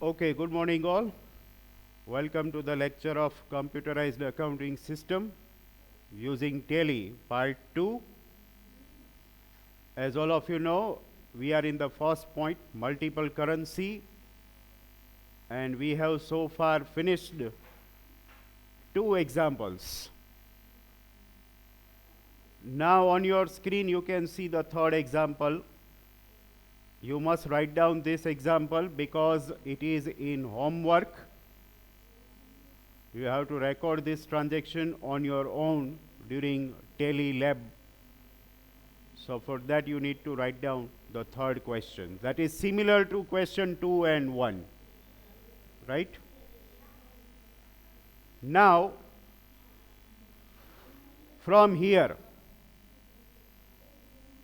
Okay, good morning all. Welcome to the lecture of Computerized Accounting System using Tally Part 2. As all of you know, we are in the first point, multiple currency, and we have so far finished two examples. Now on your screen you can see the third example. You must write down this example because it is in homework. You have to record this transaction on your own during Tally lab. So for that you need to write down the third question. That is similar to question 2 and 1. Right? Now, from here,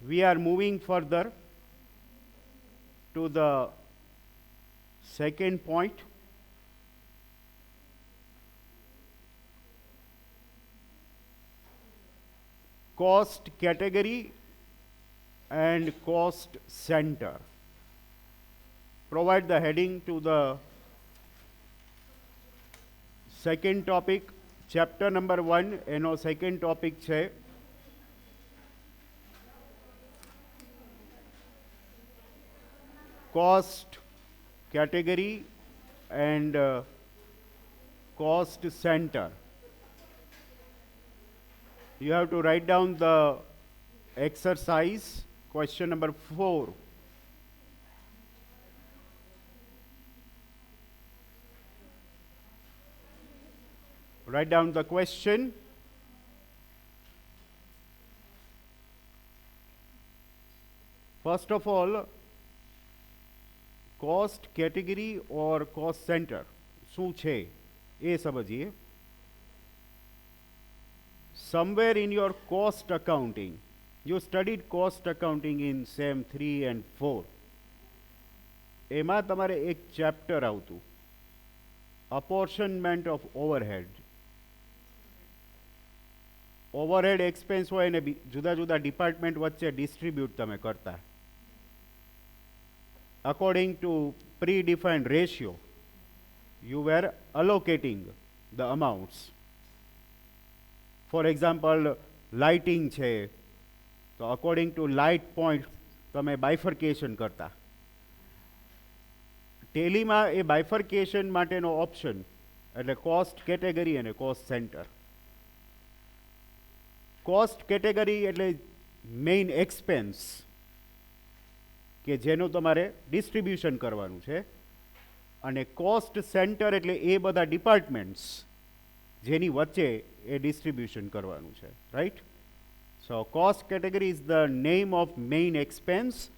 we are moving further to the second point. Cost category and cost center. Provide the heading to the second topic, chapter number 1 એનો second topic છે cost category and cost center. You have to write down the exercise, question number 4. Write down the question. First of all, cost category or cost center શું છે એ સમજીએ. Somewhere in your cost accounting, you studied cost accounting in SEM 3 and 4. એમાં તમારે એક chapter આવતું, apportionment of overhead. Overhead expense હોય ને જુદા જુદા ડિપાર્ટમેન્ટ વચ્ચે ડિસ્ટ્રીબ્યુટ તમે કરતા according to predefined ratio. You were allocating the amounts. For example, lighting છે તો according to light point તમે bifurcation કરતા. ટેલીમાં એ bifurcation માટેનો ઓપ્શન એટલે કોસ્ટ કેટેગરી અને કોસ્ટ સેન્ટર. કોસ્ટ કેટેગરી એટલે મેઇન એક્સપેન્સ કે જેનું તમારે ડિસ્ટ્રીબ્યુશન કરવાનું છે, અને કોસ્ટ સેન્ટર એટલે એ બધા ડિપાર્ટમેન્ટ્સ જેની વચ્ચે એ ડિસ્ટ્રીબ્યુશન કરવાનું છે. Right? So cost category is the name of main expense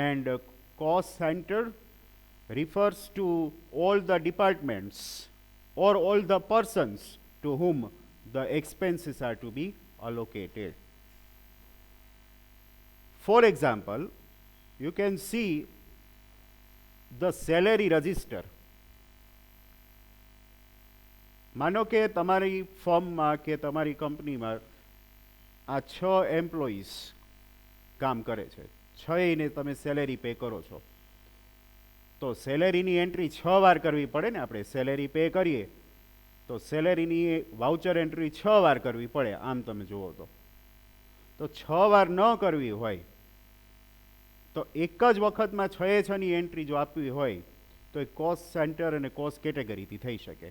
and cost centre refers to all the departments or all the persons to whom the expenses are to be allocated. For example, you can see the salary register. માનો કે તમારી ફર્મમાં કે તમારી કંપનીમાં આ 6 employees કામ કરે છે, 6ને તમે સેલેરી પે કરો છો. તો સેલેરીની એન્ટ્રી 6 વાર કરવી પડે ને. આપણે સેલેરી પે કરીએ તો સેલેરીની વાઉચર એન્ટ્રી 6 વાર કરવી પડે આમ તમે જુઓ તો 6 વાર ન કરવી હોય તો એક જ વખતમાં 6 એન્ટ્રી જો આપવી હોય તો એ કોસ્ટ સેન્ટર અને કોસ્ટ કેટેગરીથી થઈ શકે.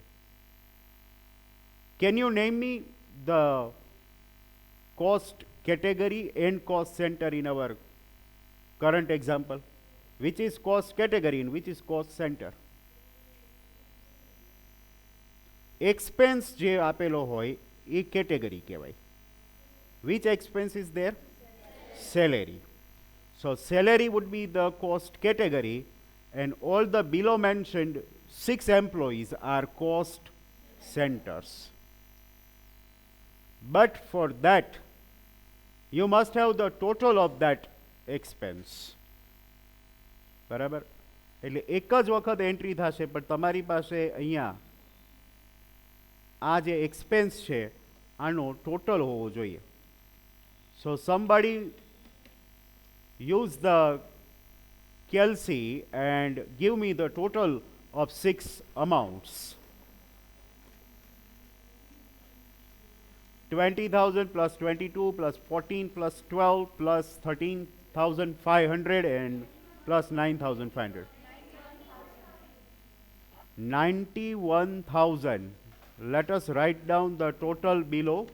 Can you name me the cost category and cost centre in our current example? Which is cost category and which is cost center? Expense જે આપેલો હોય એ કેટેગરી કહેવાય. Which expense is there? Salary. So salary would be the cost category and all the below mentioned 6 employees are cost centers. But for that you must have the total of that expense. બરાબર? એટલે એક જ વખત entry થશે, પણ તમારી પાસે અહીંયા આ જે એક્સપેન્સ છે આનો ટોટલ હોવો જોઈએ. સો somebody use the calc and give me the total of 6 amounts. 20,000 plus 22 plus 14 plus 12 plus 13,500 and plus 9,500. 91,000. Let us write down the total below.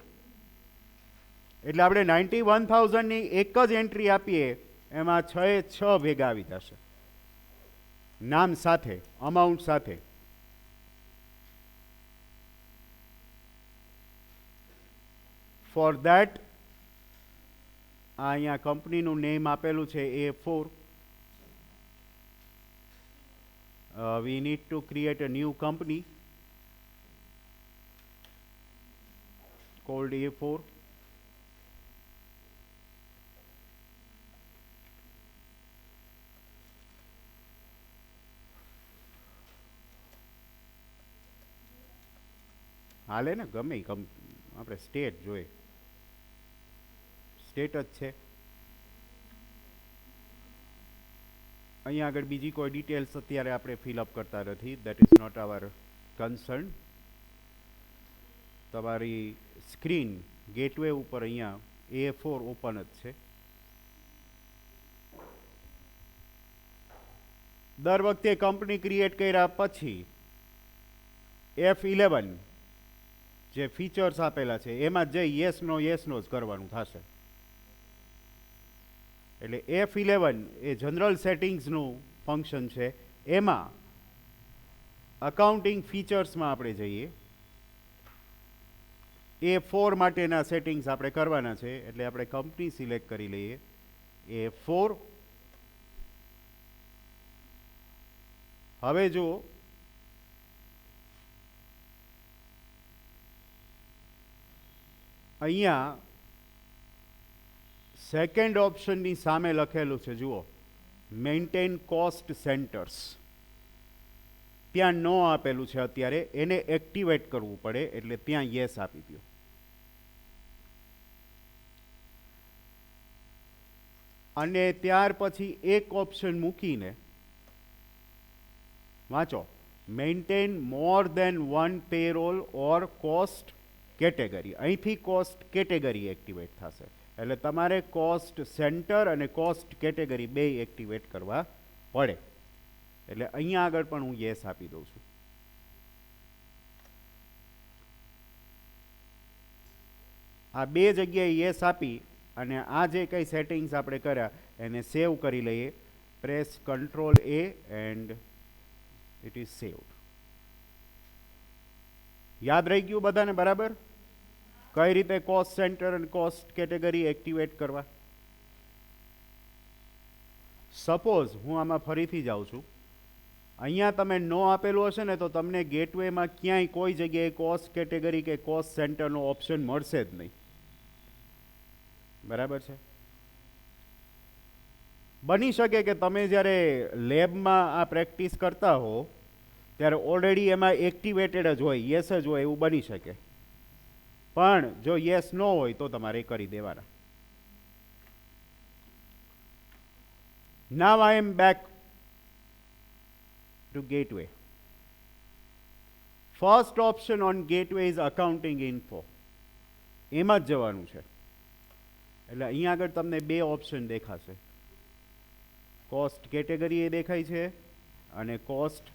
એટલે આપણે 91,000 ની એક જ એન્ટ્રી આપીએ, એમાં 6 ભેગા આવી જશે નામ સાથે, અમાઉન્ટ સાથે. ફોર ધેટ અહીંયા કંપનીનું નેમ આપેલું છે A4. We need to create a new company called A4. હાલે ને ગમે આપણે સ્ટેટ જોઈએ, સ્ટેટ જ છે. અહીંયા આગળ બીજી કોઈ ડિટેલ્સ અત્યારે આપણે ફિલઅપ કરતા નથી. That is not our concern. તમારી સ્ક્રીન ગેટવે ઉપર અહીંયા A4 ઓપન જ છે. દર વખતે કંપની ક્રિએટ કર્યા પછી F11 જે ફીચર્સ આપેલા છે એમાં જઈ યસ નો જ કરવાનું થશે. એટલે F11 એ જનરલ સેટિંગ્સનું ફંક્શન છે. એમાં અકાઉન્ટિંગ ફીચર્સમાં આપણે જઈએ. A4 માટેના સેટિંગ્સ આપણે કરવાના છે, એટલે આપણે કંપની સિલેક્ટ કરી લઈએ A4. હવે જુઓ, અહીંયા સેકન્ડ ઓપ્શનની સામે લખેલું છે, જુઓ, મેન્ટેન કોસ્ટ સેન્ટર્સ. ત્યાં નો આપેલું છે અત્યારે, એને એક્ટિવેટ કરવું પડે, એટલે ત્યાં યસ આપી દો. અને ત્યાર પછી એક ઓપ્શન મૂકીને વાંચો, મેન્ટેન મોર દેન વન પેરોલ ઓર કોસ્ટ કેટેગરી. અહીંથી કોસ્ટ કેટેગરી એક્ટિવેટ થશે, એટલે તમારે કોસ્ટ સેન્ટર અને કોસ્ટ કેટેગરી બે એક્ટિવેટ કરવા પડે. એટલે અહીંયા આગળ પણ હું યસ આપી દઉં છું. આ બે જગ્યાએ યસ આપી અને આ જે કંઈ સેટિંગ્સ આપણે કર્યા એને સેવ કરી લઈએ. Press Ctrl A and it is saved. યાદ રહી ગયું બધાને બરાબર કઈ રીતે કોસ્ટ સેન્ટર અને કોસ્ટ કેટેગરી એક્ટિવેટ કરવા? સપોઝ હું આમાં ફરીથી જાઉં છું, અહીંયા તમે નો આપેલું હશે ને તો તમને ગેટવેમાં ક્યાંય કોઈ જગ્યાએ કોસ્ટ કેટેગરી કે કોસ્ટ સેન્ટરનો ઓપ્શન મળશે જ નહીં. બરાબર છે? બની શકે કે તમે જ્યારે લેબમાં આ પ્રેક્ટિસ કરતા હો ત્યારે ઓલરેડી એમાં એક્ટિવેટેડ જ હોય, યસ જ હોય, એવું બની શકે. પણ જો યસ નો હોય તો તમારે કરી દેવાના. Now I am back to gateway. First option on gateway is accounting info. એમાં જ જવાનું છે. એટલે અહીંયા આગળ તમને બે ઓપ્શન દેખાશે, કોસ્ટ કેટેગરી એ દેખાય છે અને કોસ્ટ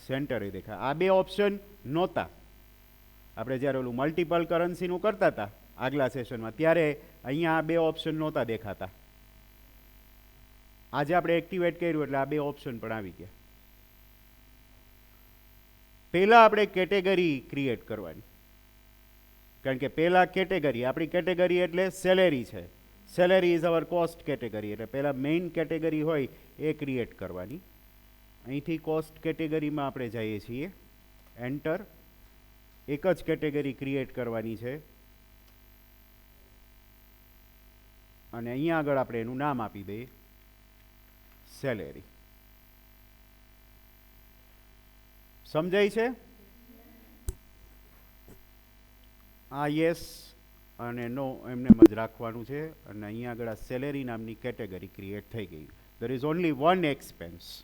સેન્ટર એ દેખાય. આ બે ઓપ્શન નહોતા આપણે જ્યારે ઓલું મલ્ટિપલ કરન્સીનું કરતા હતા આગલા સેશનમાં, ત્યારે અહીંયા આ બે ઓપ્શન નહોતા દેખાતા. આજે આપણે એક્ટિવેટ કર્યું એટલે આ બે ઓપ્શન પણ આવી ગયા. પહેલા આપણે કેટેગરી ક્રિએટ કરવાની, કારણ કે પહેલા કેટેગરી, આપણી કેટેગરી એટલે સેલેરી છે. Salary is our cost category, એટલે પહેલા મેઇન કેટેગરી હોય એ ક્રિએટ કરવાની. અહીંથી કોસ્ટ કેટેગરીમાં આપણે જઈએ છીએ, એન્ટર. એક જ કેટેગરી ક્રિએટ કરવાની છે અને અહીંયા આગળ આપણે એનું નામ આપી દઈએ સેલેરી. સમજાય છે? આ યસ અને નો એમને જ રાખવાનું છે અને અહીંયા આગળ આ સેલેરી નામની કેટેગરી ક્રિએટ થઈ ગઈ. there is only one expense,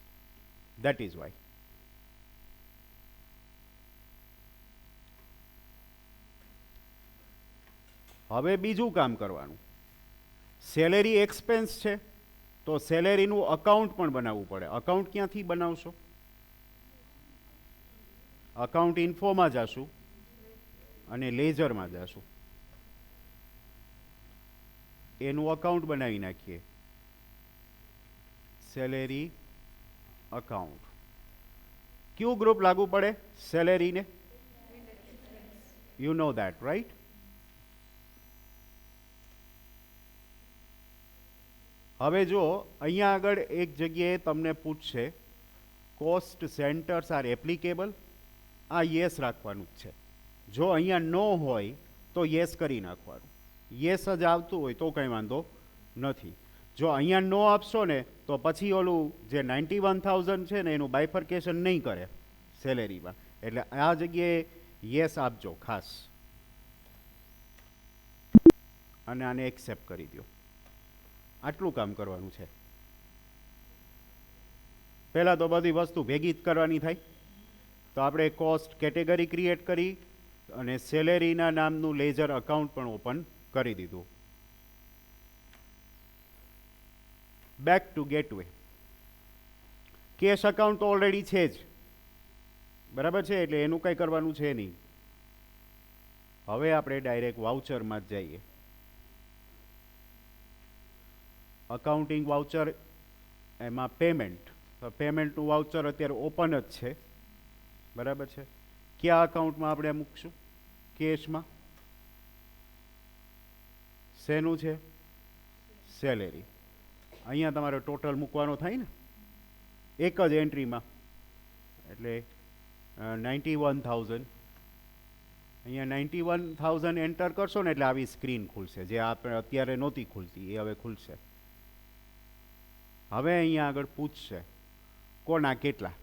that is why. હવે બીજું કામ કરવાનું, સેલેરી એક્સપેન્સ છે તો સેલેરીનું અકાઉન્ટ પણ બનાવવું પડે. અકાઉન્ટ ક્યાંથી બનાવશો? અકાઉન્ટ ઇન્ફોમાં જાશું અને લેજરમાં જાશું. એનું અકાઉન્ટ બનાવી નાખીએ, સેલેરી અકાઉન્ટ. કયું ગ્રુપ લાગુ પડે સેલેરીને? You know that, right? હવે જો અહીંયા આગળ એક જગ્યાએ તમને પૂછશે કોસ્ટ સેન્ટર્સ આર એપ્લિકેબલ, આ યસ રાખવાનું જ છે. જો અહીંયા નો હોય તો યસ કરી નાખવાનું. યસ જ આવતું હોય તો કંઈ વાંધો નથી. જો અહીંયા નો આપશો ને તો પછી ઓલું જે 91,000 છે ને એનું બાયફર્કેશન નહીં કરે સેલેરીમાં. એટલે આ જગ્યાએ યસ આપજો ખાસ, અને આને એક્સેપ્ટ કરી દો. આટલું કામ કરવાનું છે. પહેલાં તો બધી વસ્તુ ભેગી જ કરવાની થાય. તો આપણે કોસ્ટ કેટેગરી ક્રિએટ કરી અને સેલેરીના નામનું લેજર અકાઉન્ટ પણ ઓપન કરી દીધું. Back to gateway. Cash account તો ઓલરેડી છે જ, બરાબર છે, એટલે એનું કંઈ કરવાનું છે નહીં. હવે આપણે ડાયરેક્ટ વાઉચરમાં જ જઈએ. અકાઉન્ટિંગ વાઉચર, એમાં પેમેન્ટ. તો પેમેન્ટનું વાઉચર અત્યારે ઓપન જ છે, બરાબર છે. કયા અકાઉન્ટમાં આપણે મૂકશું? કેશમાં. શેનું છે? સેલેરી. અહીંયા તમારે ટોટલ મૂકવાનો થાય ને એક જ એન્ટ્રીમાં, એટલે 91,000. અહીંયા 91,000 એન્ટર કરશો ને એટલે આવી સ્ક્રીન ખુલશે, જે આપણે અત્યારે નહોતી ખુલતી એ હવે ખુલશે. હવે અહીંયા આગળ પૂછશે કોના કેટલા,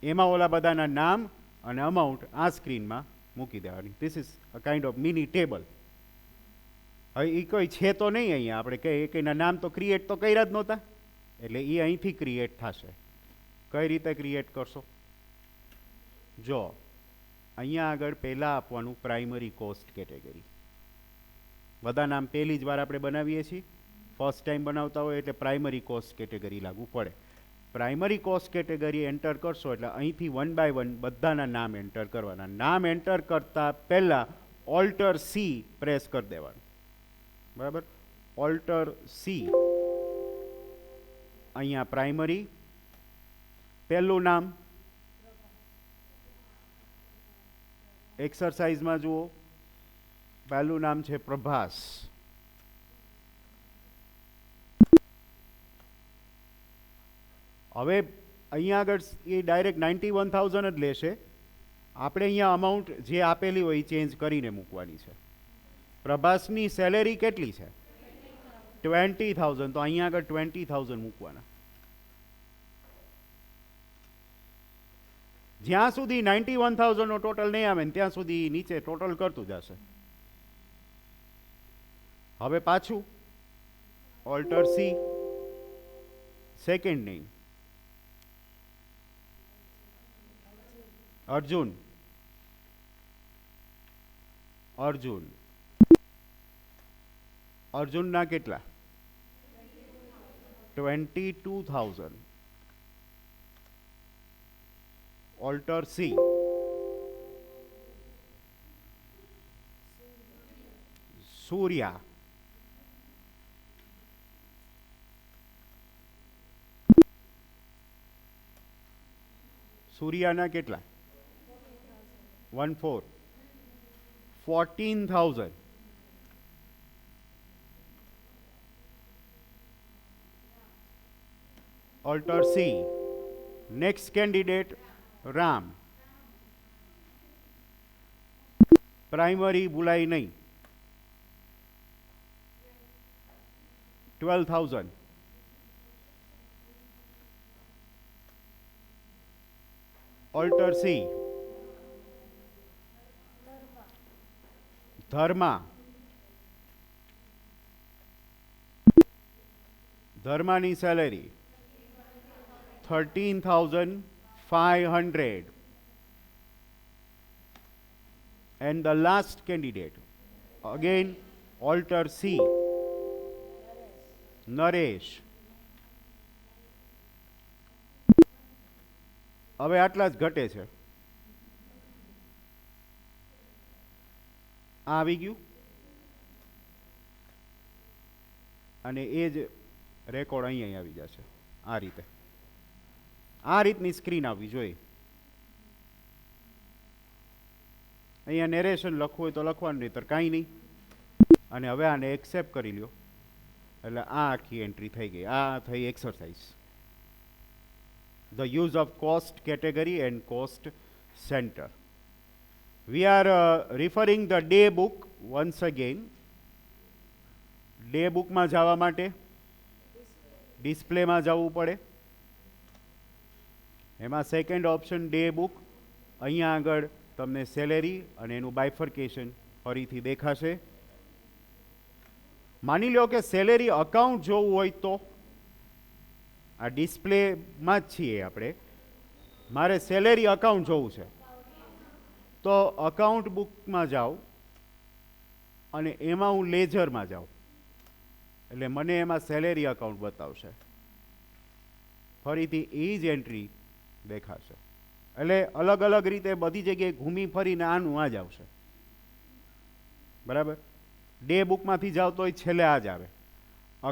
એમાં ઓલા બધાના નામ અને અમાઉન્ટ આ સ્ક્રીનમાં મૂકી દેવાની. This is a kind of mini table. હવે એ કોઈ છે તો નહીં અહીંયા, આપણે કંઈના નામ તો ક્રિએટ તો કર્યા જ નહોતા, એટલે એ અહીંથી ક્રિએટ થશે. કઈ રીતે ક્રિએટ કરશો? જો અહીંયા આગળ પહેલાં આપવાનું પ્રાઇમરી કોસ્ટ કેટેગરી. બધા નામ પહેલી જ વાર આપણે બનાવીએ છીએ, ફર્સ્ટ ટાઈમ બનાવતા હોય એટલે પ્રાઇમરી કોસ્ટ કેટેગરી લાગુ પડે. પ્રાઇમરી કોસ્ટ કેટેગરી એન્ટર કરશો એટલે અહીંથી 1 બાય 1 બધાના નામ એન્ટર કરવાના. નામ એન્ટર કરતાં પહેલાં ઓલ્ટર સી પ્રેસ કરી દેવાનું, બરાબર. Alter C. અહીંયા પ્રાઇમરી, પહેલું નામ એક્સરસાઇઝમાં જુઓ, પહેલું નામ છે પ્રભાસ. હવે અહીંયા આગળ એ ડાયરેક્ટ 91,000 જ લેશે. આપણે અહીંયા અમાઉન્ટ જે આપેલી હોય એ ચેન્જ કરીને મૂકવાની છે. પ્રભાસની સેલેરી કેટલી છે? 20,000. તો અહીંયા આગળ 20,000 મૂકવાના. જ્યાં સુધી 91,000 નો ટોટલ નહીં આવે ને ત્યાં સુધી નીચે ટોટલ કરતું જશે. હવે પાછું alter C, second name Arjun. Arjun. અર્જુનના કેટલા? 22,000. Alter C. સૂર્યા. સૂર્યાના કેટલા? 14. 14,000. Alter C. Next candidate Ram. Primary ભૂલાઈ નહીં. 12,000. Alter C. ધર્મા. ધર્માની salary 13,500. And the last candidate Again, alter C. Naresh. હવે આટલા જ ઘટે છે. આ આવી ગયું અને એ જ રેકોર્ડ અહીંયા આવી જશે આ રીતે. આ રીતની સ્ક્રીન આવવી જોઈએ. અહીંયા નેરેશન લખવું હોય તો લખવાનું, નહીં તો કાંઈ નહીં. અને હવે આને એક્સેપ્ટ કરી લ્યો એટલે આ આખી એન્ટ્રી થઈ ગઈ. આ થઈ exercise. The use of cost category and cost center. We are referring the day book once again. Day બુકમાં જવા માટે ડિસ્પ્લેમાં જવું પડે. એમાં સેકન્ડ ઓપ્શન ડે બુક. અહીંયા આગળ તમને સેલેરી અને એનું બાયફર્કેશન ફરીથી દેખાશે. માની લો કે સેલેરી અકાઉન્ટ જોવું હોય તો આ ડિસ્પ્લેમાં જ છીએ આપણે. મારે સેલેરી અકાઉન્ટ જોવું છે તો અકાઉન્ટ બુકમાં જાઉં અને એમાં હું લેજરમાં જાઉં એટલે મને એમાં સેલેરી અકાઉન્ટ બતાવશે. ફરીથી એ જ એન્ટ્રી દેખાશે. એટલે અલગ અલગ રીતે બધી જગ્યાએ ઘૂમી ફરીને આનું આ જ આવશે. બરાબર. ડે બુકમાંથી જાવ તો છેલ્લે આ જ આવે.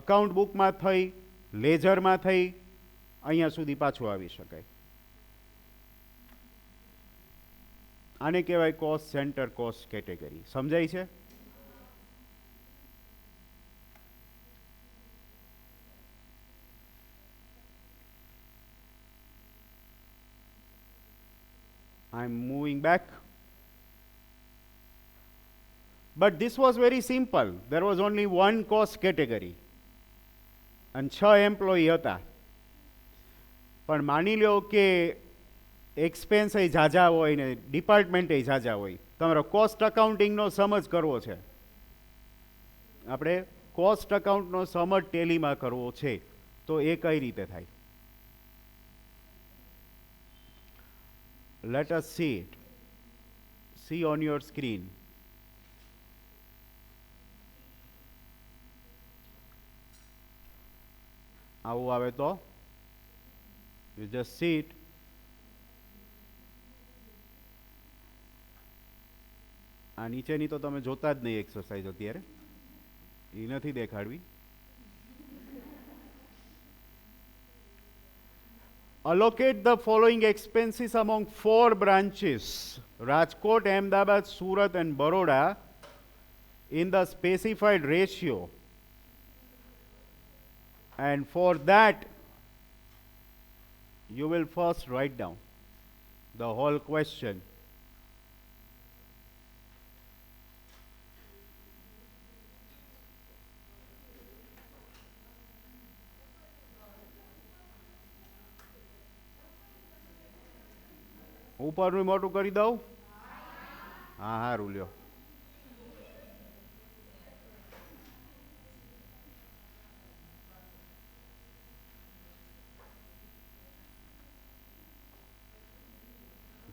અકાઉન્ટ બુકમાં થઈ, લેજરમાં થઈ, અહીંયા સુધી પાછું આવી શકાય. આને કહેવાય કોસ્ટ સેન્ટર, કોસ્ટ કેટેગરી. સમજાય છે? I'm moving back. But this was very simple. There was only one cost category. અને 6 એમ્પ્લોયી હતા. પણ માની લો કે એક્સપેન્સ એ ઝાઝા હોય ને ડિપાર્ટમેન્ટ એ ઝાઝા હોય. તમારો કોસ્ટ અકાઉન્ટિંગનો સમજ કરવો છે. આપણે કોસ્ટ અકાઉન્ટનો સમજ ટેલીમાં કરવો છે તો એ કઈ રીતે થાય? Let us see it. See on your screen. આવું આવે તો you just see it. આ નીચેની તો તમે જોતા જ નહીં એક્સરસાઇઝ અત્યારે. એ નથી દેખાડવી. Allocate the following expenses among 4 branches: Rajkot, Ahmedabad, Surat and Baroda in the specified ratio. And for that, you will first write down the whole question. ઉપરનું મોટું કરી દઉં? હા, સારું લ્યો.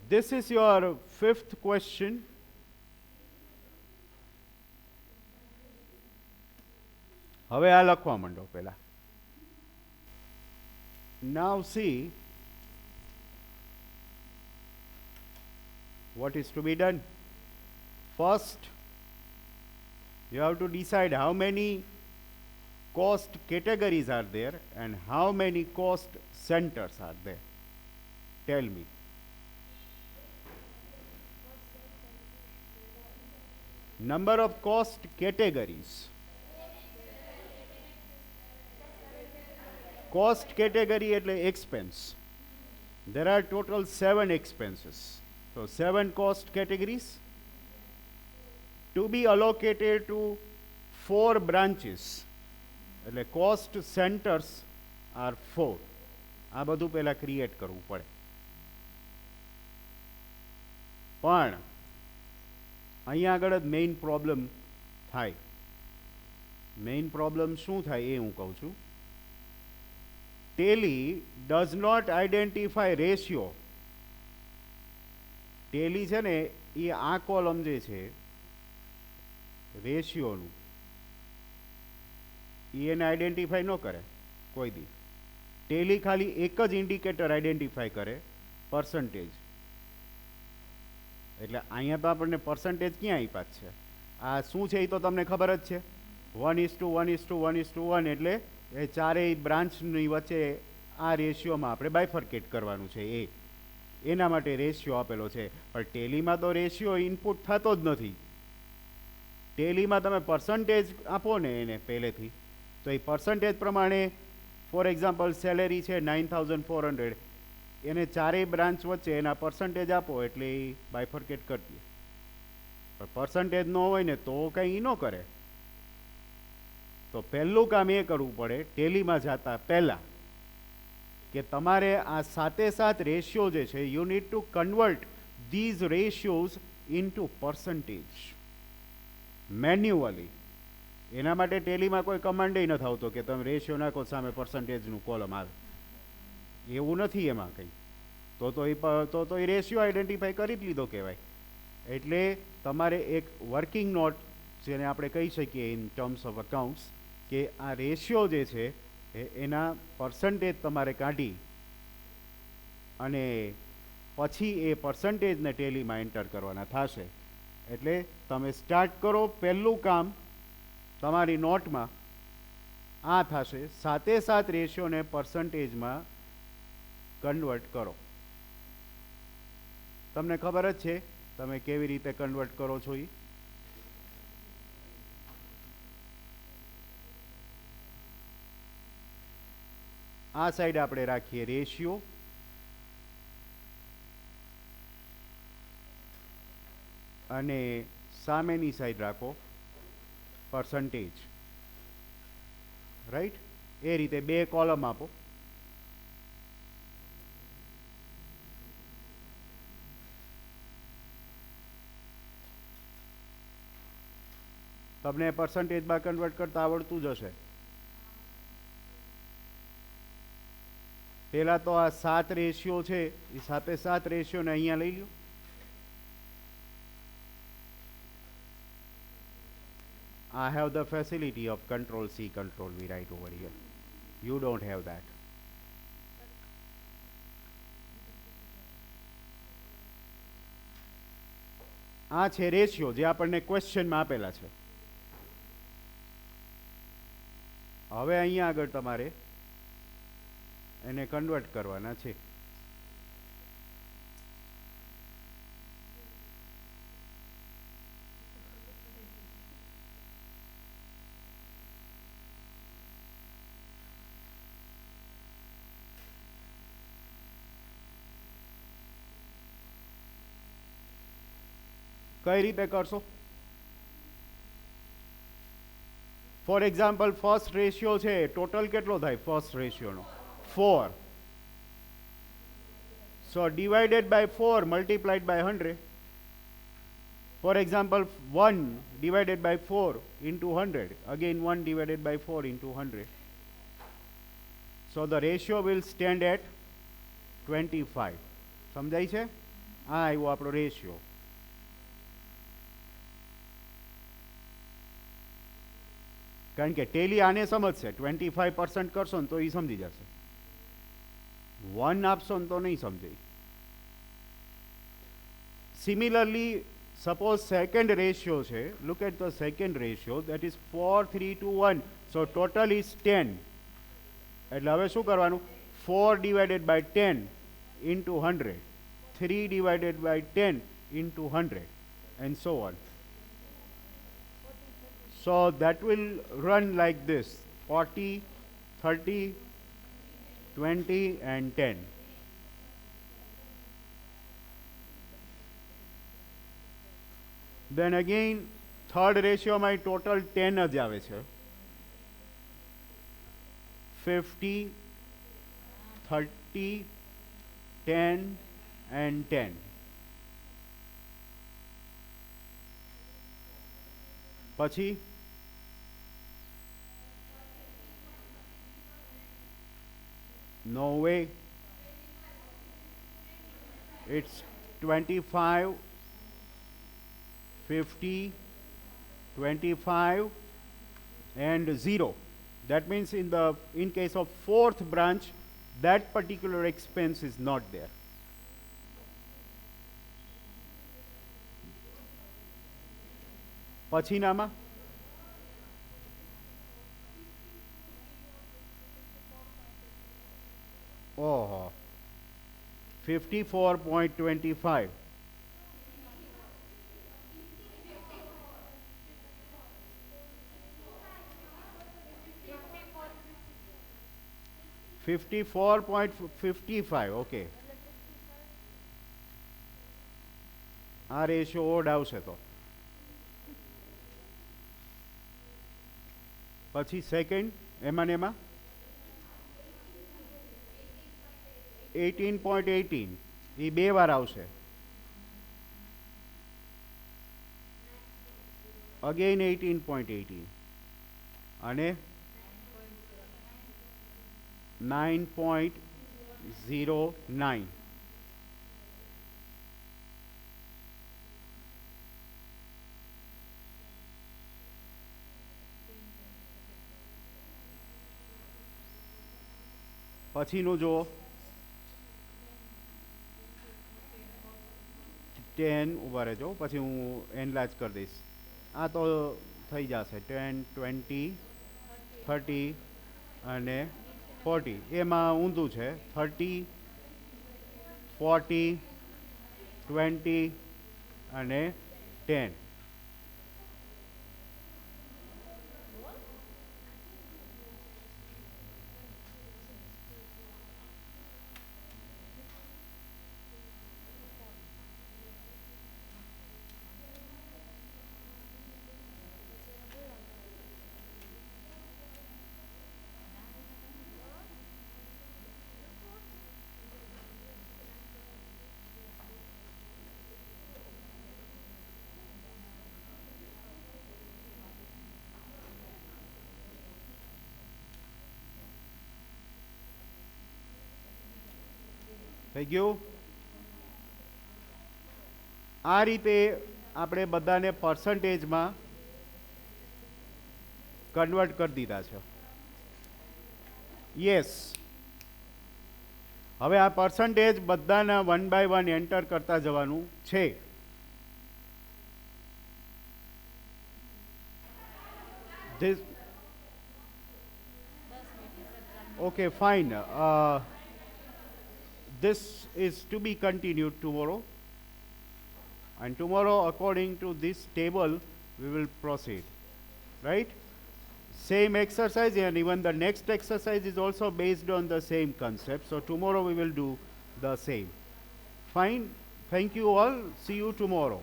This is your 5th question. હવે આ લખવા માંડો પહેલા. Now see what is to be done. First, you have to decide how many cost categories are there and how many cost centers are there. Tell me. Number of cost categories. Cost category એટલે expense. There are total 7 expenses. So 7 cost categories to be allocated to 4 branches. એટલે cost centers are 4. આ બધું પહેલા create કરવું પડે. પણ અહીંયા આગળ જ મેઇન પ્રોબ્લેમ થાય. મેઇન પ્રોબ્લેમ શું થાય એ હું કહું છું. Tally does not identify ratio. Tally છે ને એ આ કોલમ જે છે રેશિયોનું એને આઈડેન્ટિફાઈ ન કરે કોઈ દી. ટેલી ખાલી એક જ ઇન્ડિકેટર આઈડેન્ટિફાઈ કરે, પર્સન્ટેજ. એટલે અહીંયા તો આપણને પર્સન્ટેજ ક્યાં આપ્યા જ છે? આ શું છે એ તો તમને ખબર જ છે. 1:1:1:1 એટલે એ ચારેય બ્રાન્ચની વચ્ચે આ રેશિયોમાં આપણે બાયફર્કેટ કરવાનું છે. એના માટે રેશિયો આપેલો છે. પણ ટેલીમાં તો રેશિયો ઇનપુટ થતો જ નથી. ટેલીમાં તમે પર્સન્ટેજ આપો ને એને પહેલેથી, તો એ પર્સન્ટેજ પ્રમાણે ફોર એક્ઝામ્પલ સેલેરી છે 9,400, એને ચારેય બ્રાન્ચ વચ્ચે એના પર્સન્ટેજ આપો એટલે એ બાયફર્કેટ કરી દે. પણ પર્સન્ટેજ ન હોય ને તો કંઈ ન કરે. તો પહેલું કામ એ કરવું પડે ટેલીમાં જતા પહેલાં કે તમારે આ સાથે સાથ રેશિયો જે છે, you need to convert these ratios into percentage manually. એના માટે ટેલીમાં કોઈ કમાન્ડ નથી આવતો કે તમે રેશિયો નાખો સામે પર્સન્ટેજનું કોલમ આવે, એવું નથી એમાં કંઈ. તો એ રેશિયો આઈડેન્ટિફાઈ કરી જ લીધો કહેવાય. એટલે તમારે એક વર્કિંગ નોટ જેને આપણે કહી શકીએ ઇન ટર્મ્સ ઓફ અકાઉન્ટ્સ કે આ રેશિયો જે છે એના પર્સન્ટેજ તમારે કાઢી અને પછી એ પર્સન્ટેજને ટેલીમાં એન્ટર કરવાના થશે. એટલે તમે સ્ટાર્ટ કરો, પહેલું કામ તમારી નોટમાં આ થશે, સાથે સાથ રેશિયોને પર્સન્ટેજમાં કન્વર્ટ કરો. તમને ખબર જ છે તમે કેવી રીતે કન્વર્ટ કરો છો. આ સાઈડ આપણે રાખીએ રેશિયો અને સામેની સાઈડ રાખો પર્સન્ટેજ. રાઈટ? એ રીતે બે કોલમ આપો. તમને પર્સન્ટેજમાં કન્વર્ટ કરતા આવડતું જ હશે. પહેલા તો આ 7 રેશિયો છે એ સાથે 7 રેશિયોને અહીંયા લઈ લો. I have the facility of control C, control V right over here. You don't have that. આ છે રેશિયો જે આપણને ક્વેશ્ચનમાં આપેલા છે. હવે અહીંયા આગળ તમારે એને કન્વર્ટ કરવાના છે. કઈ રીતે કરશો? ફોર એક્ઝામ્પલ ફર્સ્ટ રેશિયો છે, ટોટલ કેટલો થાય first રેશિયોનો? 4. So divided by 4 multiplied by 100. For example, 1 divided by 4 into 100. Again 1 divided by 4 into 100. So the ratio will stand at 25. સમજાય છે? આ આવ્યો આપણો રેશિયો. કારણ કે ટેલી આને સમજશે. 25% કરશો ને તો એ સમજી જશે. 1 આપશો ને તો નહીં સમજે. સિમિલરલી સપોઝ સેકન્ડ રેશિયો છે. Look at the second ratio, that is 4, 3 to 1. So total is 10. એટલે હવે શું કરવાનું? 4 divided by 10 into 100, 3 divided by 10 into 100, and so on. So that will run like this: 40, 30, 20 and 10. Then again third ratio my total 10 જ આવે છે. 50, 30, 10 and 10. પછી no way, it's 25, 50, 25 and 0. That means in case of fourth branch, that particular expense is not there. પછીનામાં ઓહો 54.25. $54.55. Okay, આ ratio odd આવશે તો પછી second એમાં ને એમાં 18.18 એ બે વાર આવશે. અગેન 18.18 અને 9.09. પછીનું જુઓ 10 ઉભા રહેજો, પછી હું એનલાર્જ કરી દઈશ. આ તો થઈ જશે 10, 20, 30 અને 40. એમાં ઊંધું છે 30, 40, 20 અને 10. થઈ ગયું. આ રીતે આપણે બધાને પર્સન્ટેજમાં કન્વર્ટ કરી દીધા છે. યસ, હવે આ પર્સન્ટેજ બધાના 1 by 1 એન્ટર કરતા જવાનું છે. Okay, fine. This is to be continued tomorrow, and tomorrow according to this table we will proceed, right? Same exercise, and even the next exercise is also based on the same concept, so tomorrow we will do the same. Fine, thank you all, see you tomorrow.